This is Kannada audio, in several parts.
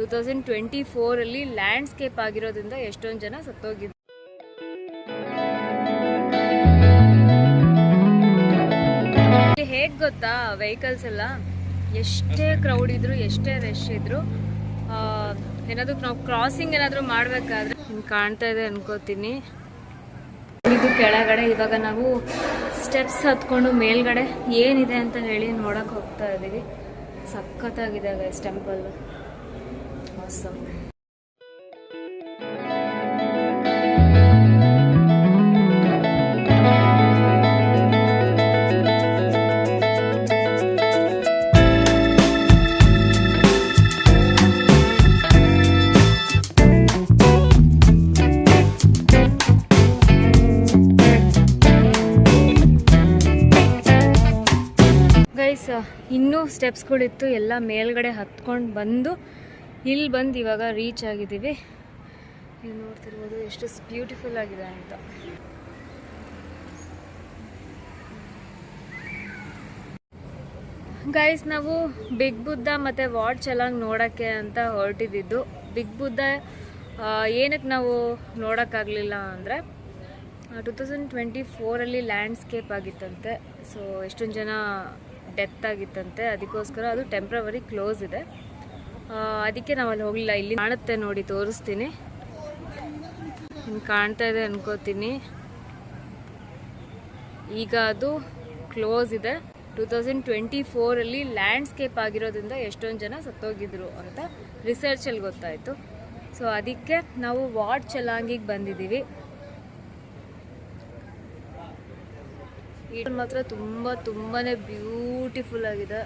2024 ಲ್ಯಾಂಡ್ಸ್ಕೇಪ್ ಆಗಿರೋದ್ರಿಂದ ಎಷ್ಟೊಂದು ಜನ ಸತ್ತೋಗಿದ್ರು. ಹೇಗೆ ಗೊತ್ತಾ, ವೆಹಿಕಲ್ಸ್ ಎಲ್ಲ ಎಷ್ಟೇ ಕ್ರೌಡ್ ಇದ್ರು, ಎಷ್ಟೇ ರಶ್ ಇದ್ರು, ಏನಾದರೂ ನಾವು ಕ್ರಾಸಿಂಗ್ ಏನಾದರೂ ಮಾಡಬೇಕಾದ್ರೆ ಕಾಣ್ತಾ ಇದೆ ಅನ್ಕೋತೀನಿ. ಇದು ಕೆಳಗಡೆ ಇವಾಗ ನಾವು ಸ್ಟೆಪ್ಸ್ ಹತ್ಕೊಂಡು ಮೇಲ್ಗಡೆ ಏನಿದೆ ಅಂತ ಹೇಳಿ ನೋಡಕ್ಕೆ ಹೋಗ್ತಾ ಇದ್ದೀವಿ. ಸಖತ್ತಾಗಿದೆ ಗೈಸ್ ಟೆಂಪಲ್, ಆಸಮ್. ಇನ್ನೂ ಸ್ಟೆಪ್ಸ್ಗಳಿತ್ತು, ಎಲ್ಲ ಮೇಲ್ಗಡೆ ಹತ್ಕೊಂಡು ಬಂದು ಇಲ್ಲಿ ಬಂದು ಇವಾಗ ರೀಚ್ ಆಗಿದ್ದೀವಿ. ನೀವು ನೋಡ್ತಿರ್ಬೋದು ಎಷ್ಟು ಬ್ಯೂಟಿಫುಲ್ ಆಗಿದೆ ಅಂತ. ಗೈಸ್, ನಾವು ಬಿಗ್ ಬುದ್ಧ ಮತ್ತು ವಾಟ್ ಚಲಾಂಗ್ ನೋಡೋಕ್ಕೆ ಅಂತ ಹೊರಟಿದ್ದು. ಬಿಗ್ ಬುದ್ಧ ಏನಕ್ಕೆ ನಾವು ನೋಡೋಕ್ಕಾಗಲಿಲ್ಲ ಅಂದರೆ 2024 ಲ್ಯಾಂಡ್ಸ್ಕೇಪ್ ಆಗಿತ್ತಂತೆ. ಸೊ ಎಷ್ಟೊಂದು ಜನ ಡೆತ್ ಆಗಿತ್ತಂತೆ, ಅದಕ್ಕೋಸ್ಕರ ಅದು ಟೆಂಪ್ರವರಿ ಕ್ಲೋಸ್ ಇದೆ. ಅದಕ್ಕೆ ನಾವು ಅಲ್ಲಿ ಹೋಗಲಿಲ್ಲ. ಇಲ್ಲಿ ಕಾಣುತ್ತೆ ನೋಡಿ, ತೋರಿಸ್ತೀನಿ. ಕಾಣ್ತಾ ಇದೆ ಅನ್ಕೋತೀನಿ. ಈಗ ಅದು ಕ್ಲೋಸ್ ಇದೆ. 2024 ಲ್ಯಾಂಡ್ಸ್ಕೇಪ್ ಆಗಿರೋದ್ರಿಂದ ಎಷ್ಟೊಂದು ಜನ ಸತ್ತೋಗಿದ್ರು ಅಂತ ರಿಸರ್ಚಲ್ಲಿ ಗೊತ್ತಾಯಿತು. ಸೊ ಅದಕ್ಕೆ ನಾವು ವಾಟ್ ಚಲಾಂಗಿಗೆ ಬಂದಿದ್ದೀವಿ. ಇದು ಮಾತ್ರ ತುಂಬಾನೇ ಬ್ಯೂಟಿಫುಲ್ ಆಗಿದೆ.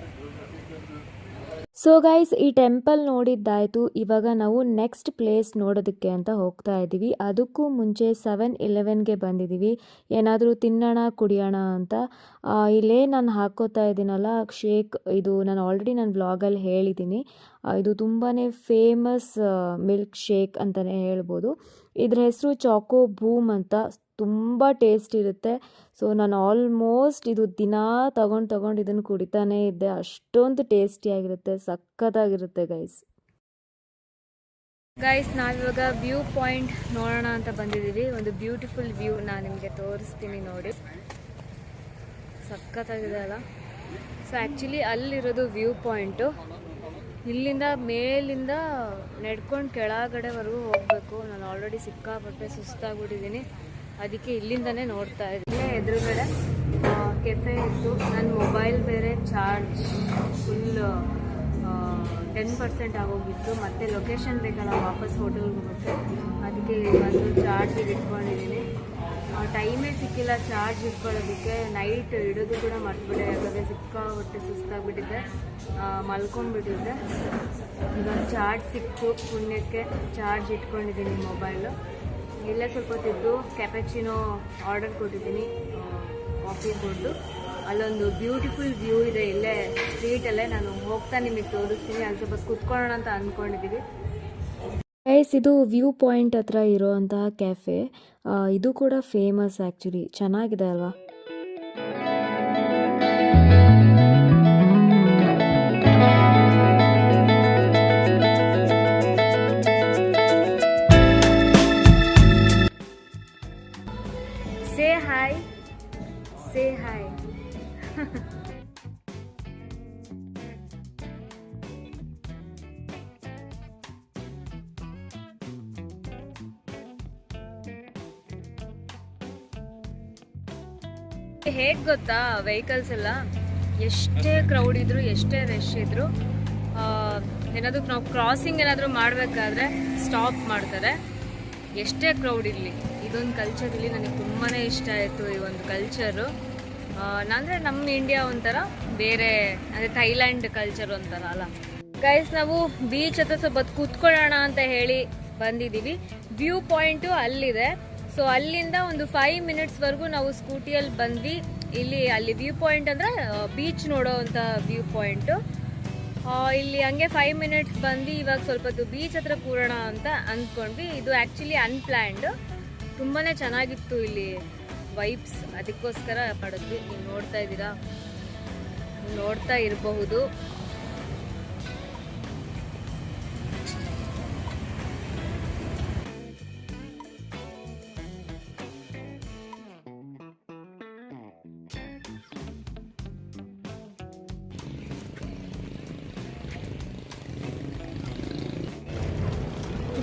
ಸೊ ಗೈಸ್, ಈ ಟೆಂಪಲ್ ನೋಡಿದ್ದಾಯಿತು. ಇವಾಗ ನಾವು ನೆಕ್ಸ್ಟ್ ಪ್ಲೇಸ್ ನೋಡೋದಕ್ಕೆ ಅಂತ ಹೋಗ್ತಾ ಇದ್ದೀವಿ. ಅದಕ್ಕೂ ಮುಂಚೆ 7-Elevenಗೆ ಬಂದಿದ್ದೀವಿ, ಏನಾದರೂ ತಿನ್ನೋಣ ಕುಡಿಯೋಣ ಅಂತ. ಇಲ್ಲೇ ನಾನು ಹಾಕೋತಾ ಇದ್ದೀನಲ್ಲ ಶೇಕ್, ಇದು ನಾನು ಆಲ್ರೆಡಿ ನನ್ನ ವ್ಲಾಗಲ್ಲಿ ಹೇಳಿದ್ದೀನಿ. ಇದು ತುಂಬಾ ಫೇಮಸ್ ಮಿಲ್ಕ್ ಶೇಕ್ ಅಂತಲೇ ಹೇಳ್ಬೋದು. ಇದ್ರ ಹೆಸರು ಚಾಕೋ ಬೂಮ್ ಅಂತ. ತುಂಬ ಟೇಸ್ಟ್ ಇರುತ್ತೆ. ಸೊ ನಾನು ಆಲ್ಮೋಸ್ಟ್ ಇದು ದಿನ ತಗೊಂಡು ಇದನ್ನು ಕುಡಿತಾನೇ ಇದ್ದೆ. ಅಷ್ಟೊಂದು ಟೇಸ್ಟಿಯಾಗಿರುತ್ತೆ, ಸಖತ್ತಾಗಿರುತ್ತೆ ಗೈಸ್. ನಾವಿವಾಗ ವ್ಯೂ ಪಾಯಿಂಟ್ ನೋಡೋಣ ಅಂತ ಬಂದಿದ್ದೀವಿ. ಒಂದು ಬ್ಯೂಟಿಫುಲ್ ವ್ಯೂ ನಾನು ನಿಮಗೆ ತೋರಿಸ್ತೀನಿ ನೋಡಿ. ಸಖತ್ತಾಗಿದೆ ಅಲ್ಲ. ಸೊ ಆ್ಯಕ್ಚುಲಿ ಅಲ್ಲಿರೋದು ವ್ಯೂ ಪಾಯಿಂಟು. ಇಲ್ಲಿಂದ ಮೇಲಿಂದ ನಡ್ಕೊಂಡು ಕೆಳಗಡೆವರೆಗೂ ಹೋಗಬೇಕು. ನಾನು ಆಲ್ರೆಡಿ ಸಿಕ್ಕಾಪಟ್ಟೆ ಸುಸ್ತಾಗ್ಬಿಟ್ಟಿದ್ದೀನಿ, ಅದಕ್ಕೆ ಇಲ್ಲಿಂದನೇ ನೋಡ್ತಾ ಇದ್ದೀನಿ. ಎದುರುಗಡೆ ಕೆಫೆ ಇತ್ತು. ನನ್ನ ಮೊಬೈಲ್ ಬೇರೆ ಚಾರ್ಜ್ ಫುಲ್ 10% ಆಗೋಗಿತ್ತು. ಮತ್ತು ಲೊಕೇಶನ್ ಬೇಕಲ್ಲ ವಾಪಸ್ ಹೋಟೆಲ್ಗೆ ಹೋಗುತ್ತೆ, ಅದಕ್ಕೆ ಬಂದು ಚಾರ್ಜಿಗೆ ಇಟ್ಕೊಂಡಿದ್ದೀನಿ. ಟೈಮೇ ಸಿಕ್ಕಿಲ್ಲ ಚಾರ್ಜ್ ಇಟ್ಕೊಳ್ಳೋದಕ್ಕೆ. ನೈಟ್ ಇಡೋದು ಕೂಡ ಮರ್ತ್ಬಿಟ್ಟೆ, ಯಾಕಂದರೆ ಸಿಕ್ಕಾಪಟ್ಟೆ ಸುಸ್ತಾಗ್ಬಿಟ್ಟಿದ್ದೆ, ಮಲ್ಕೊಂಡ್ಬಿಟ್ಟಿದ್ದೆ. ಇವಾಗ ಚಾರ್ಜ್ ಸಿಕ್ತು, ಪುಣ್ಯಕ್ಕೆ ಚಾರ್ಜ್ ಇಟ್ಕೊಂಡಿದ್ದೀನಿ ಮೊಬೈಲು. ಇಲ್ಲೇ ಸ್ವಲ್ಪ ಹೊತ್ತಿದ್ದು ಕ್ಯಾಪೆಚಿನೋ ಆರ್ಡರ್ ಕೊಟ್ಟಿದ್ದೀನಿ, ಕಾಫಿ ಕೊಟ್ಟು. ಅಲ್ಲೊಂದು ಬ್ಯೂಟಿಫುಲ್ ವ್ಯೂ ಇದೆ, ಇಲ್ಲೇ ಸ್ಟ್ರೀಟಲ್ಲೇ. ನಾನು ಹೋಗ್ತಾ ನಿಮಗೆ ತೋರಿಸ್ತೀನಿ. ಅಲ್ಲಿ ಸ್ವಲ್ಪ ಕುತ್ಕೊಳ್ಳೋಣ ಅಂತ ಅಂದ್ಕೊಂಡಿದ್ದೀವಿ. ಗೈಸ್, ಇದು ವ್ಯೂ ಪಾಯಿಂಟ್ ಹತ್ರ ಇರೋವಂತಹ ಕೆಫೆ. ಇದು ಕೂಡ ಫೇಮಸ್ ಆ್ಯಕ್ಚುಲಿ. ಚೆನ್ನಾಗಿದೆ ಅಲ್ವಾ? Say hi. ಹೇಗೆ ಗೊತ್ತಾ, ವೆಹಿಕಲ್ಸ್ ಎಲ್ಲ ಎಷ್ಟೇ ಕ್ರೌಡ್ ಇದ್ರು, ಎಷ್ಟೇ ರಶ್ ಇದ್ರು, ಏನಾದರೂ ನಾವು ಕ್ರಾಸಿಂಗ್ ಏನಾದರೂ ಮಾಡಬೇಕಾದ್ರೆ ಸ್ಟಾಪ್ ಮಾಡ್ತಾರೆ, ಎಷ್ಟೇ ಕ್ರೌಡ್ ಇರಲಿ. ಇದೊಂದು ಕಲ್ಚರ್ ಇಲ್ಲಿ ನನಗೆ ತುಂಬಾ ಇಷ್ಟ ಆಯಿತು, ಈ ಒಂದು ಕಲ್ಚರು. ಅಂದರೆ ನಮ್ಮ ಇಂಡಿಯಾ ಒಂಥರ ಬೇರೆ, ಅದೇ ಥೈಲ್ಯಾಂಡ್ ಕಲ್ಚರ್ ಒಂಥರ ಅಲ್ಲ ಗೈಸ್. ನಾವು ಬೀಚ್ ಹತ್ರ ಸ್ವಲ್ಪ ಕೂತ್ಕೊಳ್ಳೋಣ ಅಂತ ಹೇಳಿ ಬಂದಿದ್ದೀವಿ. ವ್ಯೂ ಪಾಯಿಂಟು ಅಲ್ಲಿದೆ. ಸೊ ಅಲ್ಲಿಂದ ಒಂದು 5 ಮಿನಿಟ್ಸ್ವರೆಗೂ ನಾವು ಸ್ಕೂಟಿಯಲ್ಲಿ ಬಂದ್ವಿ. ಅಲ್ಲಿ ವ್ಯೂ ಪಾಯಿಂಟ್ ಅಂದರೆ ಬೀಚ್ ನೋಡೋವಂಥ ವ್ಯೂ ಪಾಯಿಂಟು. ಇಲ್ಲಿ ಹಂಗೆ 5 ಮಿನಿಟ್ಸ್ ಬಂದು ಇವಾಗ ಸ್ವಲ್ಪ ಹೊತ್ತು ಬೀಚ್ ಹತ್ರ ಕೂರೋಣ ಅಂತ ಅಂದ್ಕೊಂಡ್ವಿ. ಇದು ಆ್ಯಕ್ಚುಲಿ ಅನ್ಪ್ಲ್ಯಾನ್ಡ್. ತುಂಬಾ ಚೆನ್ನಾಗಿತ್ತು ಇಲ್ಲಿ ವೈಬ್ಸ್, ಅದಕ್ಕೋಸ್ಕರ ಮಾಡಿದ್ವಿ. ನೀವು ನೋಡ್ತಾ ಇದ್ದೀರಾ, ನೋಡ್ತಾ ಇರಬಹುದು.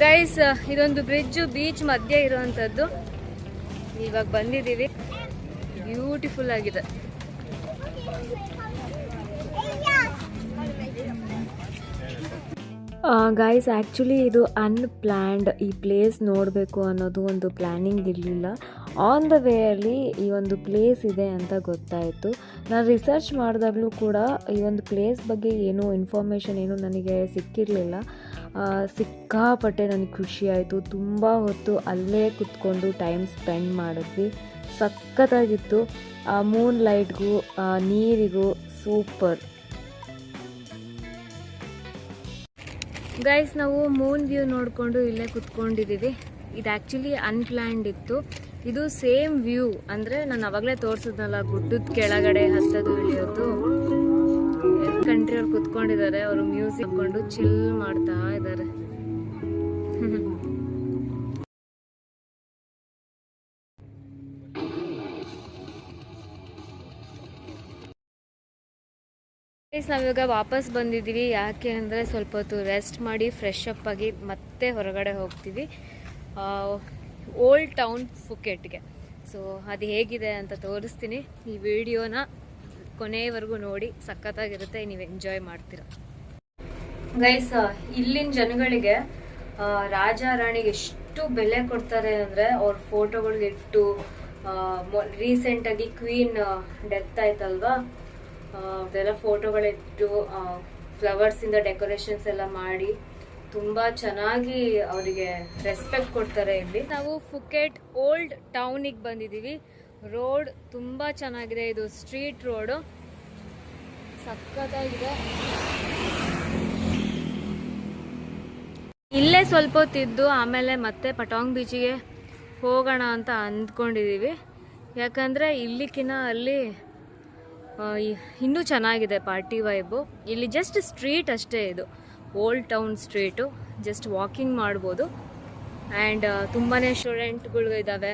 ಗೈಸ್ ಇದೊಂದು ಬ್ರಿಡ್ಜು ಬೀಚ್ ಮಧ್ಯೆ ಇರುವಂಥದ್ದು. ಇವಾಗ ಬಂದಿದ್ದೀವಿ. ಬ್ಯೂಟಿಫುಲ್ ಆಗಿದೆ. ಗೈಸ್ ಆ್ಯಕ್ಚುಲಿ ಇದು ಅನ್ಪ್ಲ್ಯಾನ್ಡ್. ಈ ಪ್ಲೇಸ್ ನೋಡಬೇಕು ಅನ್ನೋದು ಒಂದು ಪ್ಲ್ಯಾನಿಂಗ್ ಇರಲಿಲ್ಲ. ಆನ್ ದ ವೇಯಲ್ಲಿ ಈ ಒಂದು ಪ್ಲೇಸ್ ಇದೆ ಅಂತ ಗೊತ್ತಾಯಿತು. ನಾನು ರಿಸರ್ಚ್ ಮಾಡಿದಾಗಲೂ ಕೂಡ ಈ ಒಂದು ಪ್ಲೇಸ್ ಬಗ್ಗೆ ಏನೂ ಇನ್ಫಾರ್ಮೇಷನ್ ಏನೂ ನನಗೆ ಸಿಕ್ಕಿರಲಿಲ್ಲ. ಸಿಕ್ಕಾಪಟ್ಟೆ ನನಗೆ ಖುಷಿ ಆಯಿತು. ತುಂಬ ಹೊತ್ತು ಅಲ್ಲೇ ಕುತ್ಕೊಂಡು ಟೈಮ್ ಸ್ಪೆಂಡ್ ಮಾಡಿದ್ವಿ. ಸಖತ್ತಾಗಿತ್ತು. ಆ ಮೂನ್ ಲೈಟ್ಗೂ ನೀರಿಗೂ ಸೂಪರ್. ಗೈಸ್ ನಾವು ಮೂನ್ ವ್ಯೂ ನೋಡಿಕೊಂಡು ಇಲ್ಲೇ ಕುತ್ಕೊಂಡಿದ್ದೀವಿ. ಇದು ಆ್ಯಕ್ಚುಲಿ ಅನ್ಪ್ಲ್ಯಾನ್ಡ್ ಇತ್ತು. ಇದು ಸೇಮ್ ವ್ಯೂ ಅಂದರೆ ನಾನು ಅವಾಗಲೇ ತೋರಿಸಿದ್ನಲ್ಲ, ಗುಡ್ಡದ ಕೆಳಗಡೆ ಹತ್ತೋದು ಇಳಿಯೋದು. ಕಂಟ್ರಿಯವ್ರು ಕುತ್ಕೊಂಡಿದ್ದಾರೆ. ಅವರು ಮ್ಯೂಸಿಕ್ ಹಾಕೊಂಡು ಚಿಲ್ ಮಾಡ್ತಾ ಇದ್ದಾರೆ. ನಾವಿವಾಗ ವಾಪಸ್ ಬಂದಿದ್ದೀವಿ. ಯಾಕೆ ಅಂದರೆ ಸ್ವಲ್ಪ ಹೊತ್ತು ರೆಸ್ಟ್ ಮಾಡಿ ಫ್ರೆಶ್ ಅಪ್ ಆಗಿ ಮತ್ತೆ ಹೊರಗಡೆ ಹೋಗ್ತೀವಿ ಓಲ್ಡ್ ಟೌನ್ ಫುಕೆಟ್ಗೆ. ಸೊ ಅದು ಹೇಗಿದೆ ಅಂತ ತೋರಿಸ್ತೀನಿ. ಈ ವಿಡಿಯೋನ ಕೊನೆಯವರೆಗೂ ನೋಡಿ, ಸಖತ್ತಾಗಿರುತ್ತೆ, ನೀವು ಎಂಜಾಯ್ ಮಾಡ್ತೀರ. ಗೈಸ್ ಇಲ್ಲಿನ ಜನಗಳಿಗೆ ರಾಜ ರಾಣಿಗೆ ಎಷ್ಟು ಬೆಲೆ ಕೊಡ್ತಾರೆ ಅಂದರೆ ಅವ್ರ ಫೋಟೋಗಳಿಟ್ಟು. ರೀಸೆಂಟಾಗಿ ಕ್ವೀನ್ ಡೆತ್ ಆಯ್ತಲ್ವಾ, ಅದೆಲ್ಲ ಫೋಟೋಗಳಿಟ್ಟು ಫ್ಲವರ್ಸಿಂದ ಡೆಕೋರೇಷನ್ಸ್ ಎಲ್ಲ ಮಾಡಿ ತುಂಬ ಚೆನ್ನಾಗಿ ಅವರಿಗೆ ರೆಸ್ಪೆಕ್ಟ್ ಕೊಡ್ತಾರೆ. ಇಲ್ಲಿ ನಾವು ಫುಕೆಟ್ ಓಲ್ಡ್ ಟೌನಿಗೆ ಬಂದಿದ್ದೀವಿ. ರೋಡ್ ತುಂಬ ಚೆನ್ನಾಗಿದೆ. ಇದು ಸ್ಟ್ರೀಟ್ ರೋಡು, ಸಖತ್ತಾಗಿದೆ. ಇಲ್ಲೇ ಸ್ವಲ್ಪ ಹೊತ್ತಿದ್ದು ಆಮೇಲೆ ಮತ್ತೆ ಪಟಾಂಗ್ ಬೀಚಿಗೆ ಹೋಗೋಣ ಅಂತ ಅಂದ್ಕೊಂಡಿದ್ದೀವಿ. ಯಾಕಂದರೆ ಇಲ್ಲಿಕಿನ ಅಲ್ಲಿ ಇನ್ನೂ ಚೆನ್ನಾಗಿದೆ ಪಾರ್ಟಿ ವೈಬು. ಇಲ್ಲಿ ಜಸ್ಟ್ ಸ್ಟ್ರೀಟ್ ಅಷ್ಟೇ, ಇದು old town street. Just walking ಮಾಡ್ಬೋದು. ಆ್ಯಂಡ್ ತುಂಬಾ ಸ್ಟೂಡೆಂಟ್ಗಳು ಇದ್ದಾವೆ.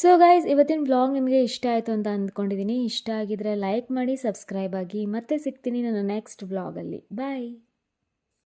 ಸೊ ಗೈಸ್, ಇವತ್ತಿನ ವ್ಲಾಗ್ ನಿಮಗೆ ಇಷ್ಟ ಆಯಿತು ಅಂತ ಅಂದ್ಕೊಂಡಿದ್ದೀನಿ. ಇಷ್ಟ ಆಗಿದ್ರೆ ಲೈಕ್ ಮಾಡಿ, ಸಬ್ಸ್ಕ್ರೈಬ್ ಆಗಿ. ಮತ್ತೆ ಸಿಗ್ತೀನಿ ನನ್ನ ನೆಕ್ಸ್ಟ್ ವ್ಲಾಗಲ್ಲಿ. ಬಾಯ್.